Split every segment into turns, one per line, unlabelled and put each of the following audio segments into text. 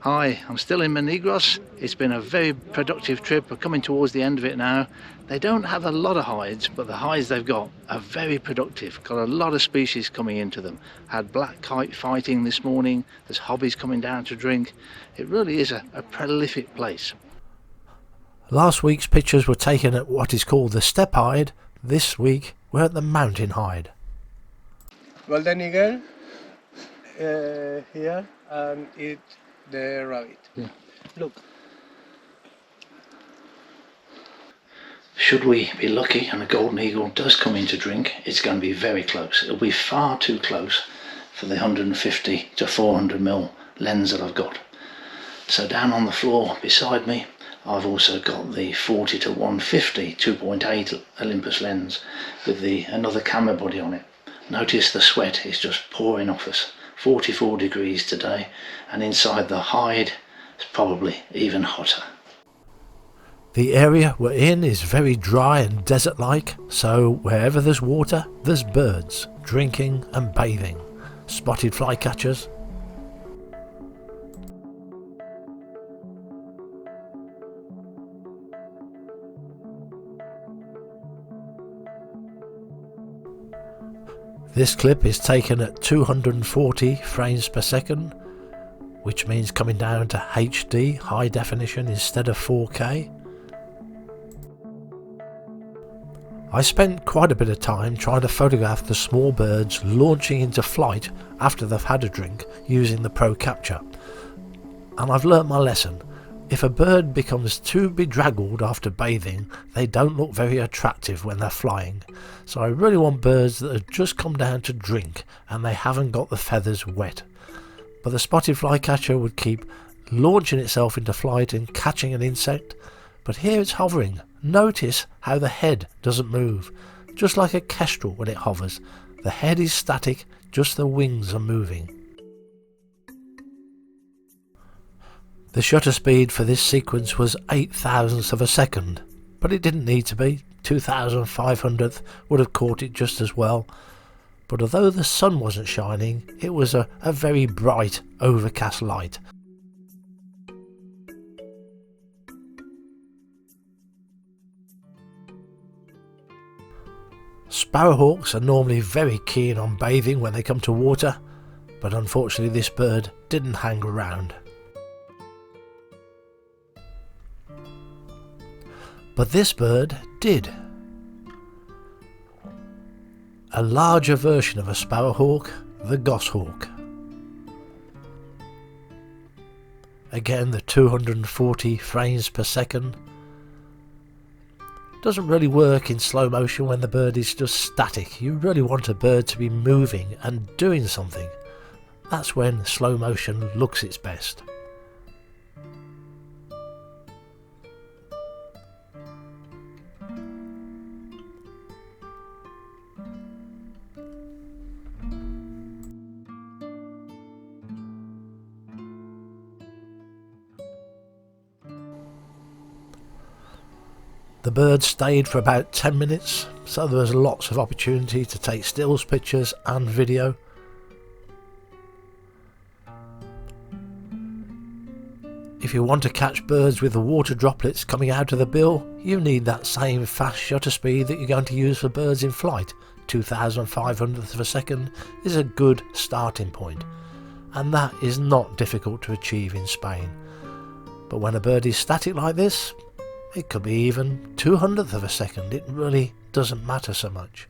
Hi, I'm still in Monegros. It's been a very productive trip. We're coming towards the end of it now. They don't have a lot of hides, but the hides they've got are very productive. Got a lot of species coming into them. Had black kite fighting this morning. There's hobbies coming down to drink. It really is a prolific place.
Last week's pictures were taken at what is called the steppe hide. This week we're at the mountain hide.
Golden eagle here and eat the rabbit.
Yeah.
Look.
Should we be lucky and a golden eagle does come in to drink, it's going to be very close. It'll be far too close for the 150 to 400 mil lens that I've got. So down on the floor beside me, I've also got the 40 to 150 2.8 Olympus lens with another camera body on it. Notice the sweat is just pouring off us. 44 degrees today, and inside the hide it's probably even hotter.
The area we're in is very dry and desert-like, so wherever there's water, there's birds drinking and bathing. Spotted flycatchers. This clip is taken at 240 frames per second, which means coming down to HD, high definition, instead of 4K. I spent quite a bit of time trying to photograph the small birds launching into flight after they've had a drink using the Pro Capture. And I've learnt my lesson. If a bird becomes too bedraggled after bathing, they don't look very attractive when they're flying. So I really want birds that have just come down to drink and they haven't got the feathers wet. But the spotted flycatcher would keep launching itself into flight and catching an insect. But here it's hovering. Notice how the head doesn't move. Just like a kestrel when it hovers. The head is static, just the wings are moving. The shutter speed for this sequence was 0.08 of a second, but it didn't need to be. 2,500th would have caught it just as well. But although the sun wasn't shining, it was a very bright, overcast light. Sparrowhawks are normally very keen on bathing when they come to water, but unfortunately this bird didn't hang around. But this bird did. A larger version of a sparrowhawk, the goshawk. Again, the 240 frames per second. Doesn't really work in slow motion when the bird is just static. You really want a bird to be moving and doing something. That's when slow motion looks its best. The bird stayed for about 10 minutes, so there was lots of opportunity to take stills pictures and video. If you want to catch birds with the water droplets coming out of the bill, you need that same fast shutter speed that you're going to use for birds in flight. 2,500th of a second is a good starting point, and that is not difficult to achieve in Spain. But when a bird is static like this, it could be even 200th of a second. It really doesn't matter so much.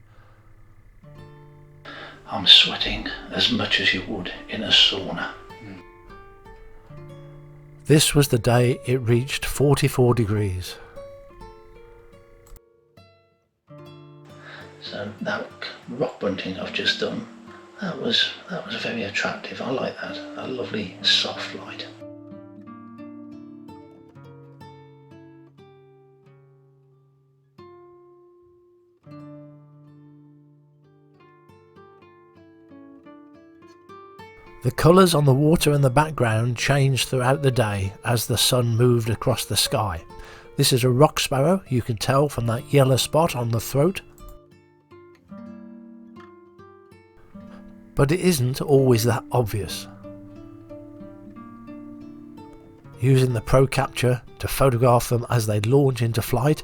I'm sweating as much as you would in a sauna.
This was the day it reached 44 degrees.
So that rock bunting I've just done, that was very attractive. I like that. A lovely soft light.
The colours on the water in the background changed throughout the day as the sun moved across the sky. This is a rock sparrow, you can tell from that yellow spot on the throat. But it isn't always that obvious. using the Pro Capture to photograph them as they launch into flight.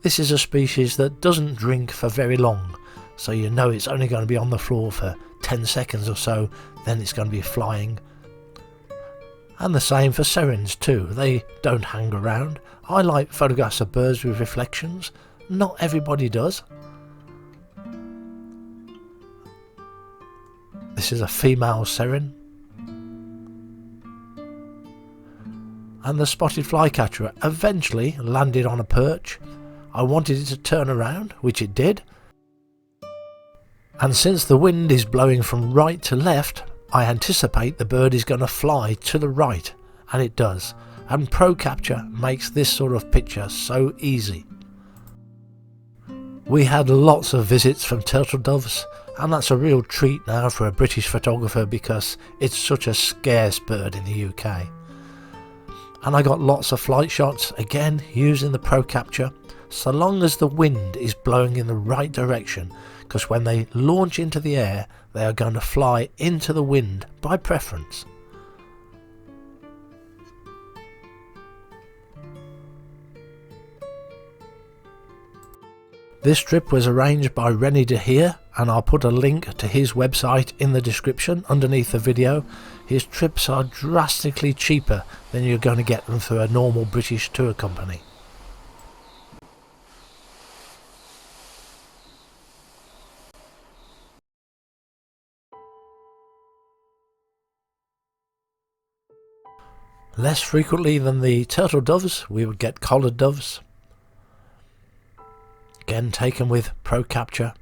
This is a species that doesn't drink for very long, so you know it's only going to be on the floor for 10 seconds or so, then it's going to be flying. And the same for Serens too, they don't hang around. I like photographs of birds with reflections, not everybody does. This is a female Seren. And the spotted flycatcher eventually landed on a perch. I wanted it to turn around, which it did. And since the wind is blowing from right to left, I anticipate the bird is going to fly to the right, and it does. And Pro Capture makes this sort of picture so easy. We had lots of visits from turtle doves, and that's a real treat now for a British photographer because it's such a scarce bird in the UK. And I got lots of flight shots, again using the Pro Capture, so long as the wind is blowing in the right direction, because when they launch into the air they are going to fly into the wind by preference. This trip was arranged by Rennie de Heer, and I'll put a link to his website in the description underneath the video. His trips are drastically cheaper than you're going to get them through a normal British tour company. Less frequently than the turtle doves, we would get collared doves. Again taken with Pro Capture.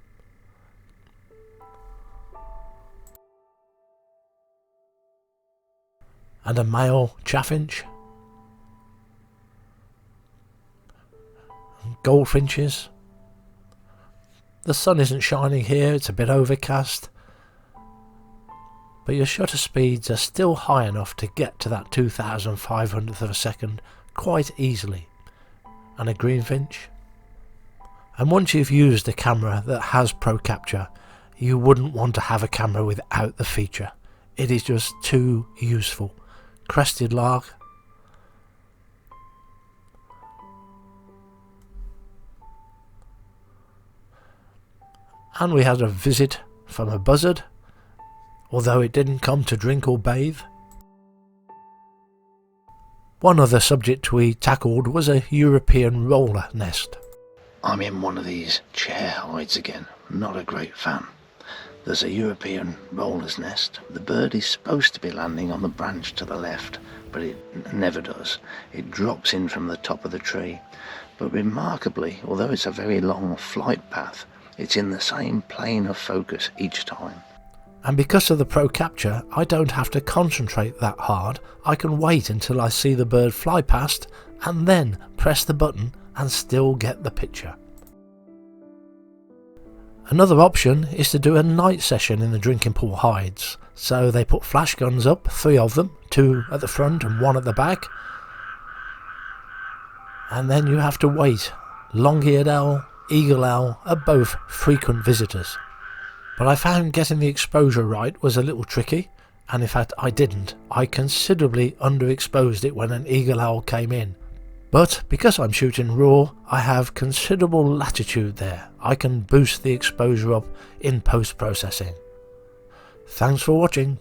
And a male chaffinch. Goldfinches. The sun isn't shining here, it's a bit overcast. But your shutter speeds are still high enough to get to that 2,500th of a second quite easily. And a greenfinch. And once you've used a camera that has Pro Capture, you wouldn't want to have a camera without the feature. It is just too useful. Crested lark. And we had a visit from a buzzard, although it didn't come to drink or bathe. One other subject we tackled was a European roller nest.
I'm in one of these chair hides again, not a great fan. There's a European roller's nest. The bird is supposed to be landing on the branch to the left, but it never does. It drops in from the top of the tree. But remarkably, although it's a very long flight path, it's in the same plane of focus each time.
And because of the Pro Capture, I don't have to concentrate that hard. I can wait until I see the bird fly past and then press the button and still get the picture. Another option is to do a night session in the drinking pool hides. So they put flash guns up, 3 of them, 2 at the front and 1 at the back. And then you have to wait. Long-eared owl, eagle owl are both frequent visitors. But I found getting the exposure right was a little tricky, and in fact I didn't. I considerably underexposed it when an eagle owl came in. But because I'm shooting raw, I have considerable latitude there. I can boost the exposure up in post-processing. Thanks for watching.